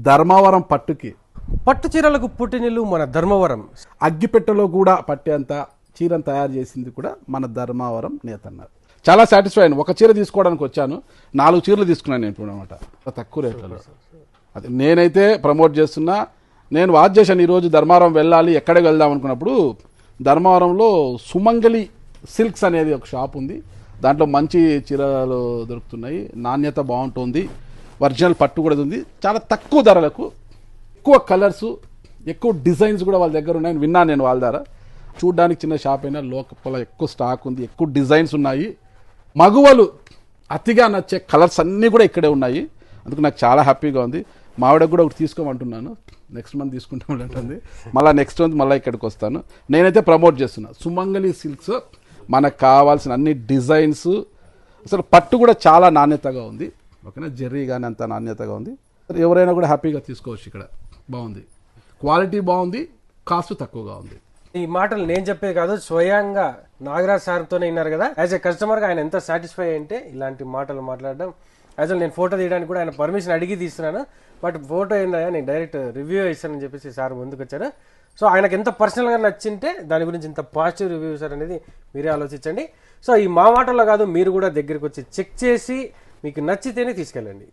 ధర్మవరం పట్టుకి పట్టు చీరలకు పుట్టినిల్లు మన ధర్మవరం. అగ్గిపెట్టెలో కూడా పట్టేంత చీరను తయారు చేసింది కూడా మన ధర్మవరం నేతన్నారు. చాలా సాటిస్ఫై అయ్యాను. ఒక చీర తీసుకోవడానికి వచ్చాను, 4 చీరలు తీసుకున్నాను నేను ఇప్పుడు అనమాట, తక్కువ రేట్లలో. అది నేనైతే ప్రమోట్ చేస్తున్నా. నేను వాచ్ చేశాను ఈరోజు ధర్మవరం వెళ్ళాలి, ఎక్కడికి వెళ్దాం అనుకున్నప్పుడు ధర్మవరంలో సుమంగలి సిల్క్స్ అనేది ఒక షాప్ ఉంది. దాంట్లో మంచి చీరలు దొరుకుతున్నాయి, నాణ్యత బాగుంటుంది, ఒరిజినల్ పట్టు కూడా ఉంది. చాలా తక్కువ ధరలకు ఎక్కువ కలర్స్, ఎక్కువ డిజైన్స్ కూడా వాళ్ళ దగ్గర ఉన్నాయని విన్నాను నేను వాళ్ళ ద్వారా. చూడ్డానికి చిన్న షాప్ అయినా లోపల ఎక్కువ స్టాక్ ఉంది, ఎక్కువ డిజైన్స్ ఉన్నాయి. మగువలు అతిగా నచ్చే కలర్స్ అన్నీ కూడా ఇక్కడే ఉన్నాయి. అందుకు నాకు చాలా హ్యాపీగా ఉంది. మావిడకు కూడా ఒకటి తీసుకోమంటున్నాను, నెక్స్ట్ మంత్ తీసుకుంటామంటుంది. మళ్ళీ నెక్స్ట్ మంత్ మళ్ళీ ఇక్కడికి వస్తాను. నేనైతే ప్రమోట్ చేస్తున్నా సుమంగలి సిల్క్స్. మనకు కావాల్సిన అన్ని డిజైన్స్, అసలు పట్టు కూడా చాలా నాణ్యతగా ఉంది. ఓకేనా, జెర్రీ కానీ అంత నాణ్యతగా ఉంది. ఎవరైనా కూడా హ్యాపీగా తీసుకోవచ్చు. ఇక్కడ బాగుంది, క్వాలిటీ బాగుంది, కాస్ట్ తక్కువగా ఉంది. ఈ మాటలు నేను చెప్పేది కాదు, స్వయంగా నాగరాజ్ సార్తోనే విన్నారు కదా. యాజ్ ఎ కస్టమర్గా ఆయన ఎంత సాటిస్ఫై అంటే ఇలాంటి మాటలు మాట్లాడడం. యాక్చువల్ నేను ఫోటో తీయడానికి కూడా ఆయన పర్మిషన్ అడిగి తీస్తున్నాను, బట్ ఫోటో ఏందయ్యా నేను డైరెక్ట్ రివ్యూ ఇస్తానని చెప్పేసి సార్ ముందుకు వచ్చారు. సో ఆయనకు ఎంత పర్సనల్గా నచ్చింటే దాని గురించి ఇంత పాజిటివ్ రివ్యూ సార్ అనేది మీరే ఆలోచించండి. సో ఈ మా మాటల్లో కాదు, మీరు కూడా దగ్గరికి వచ్చి చెక్ చేసి మీకు నచ్చితేనే తీసుకెళ్ళండి.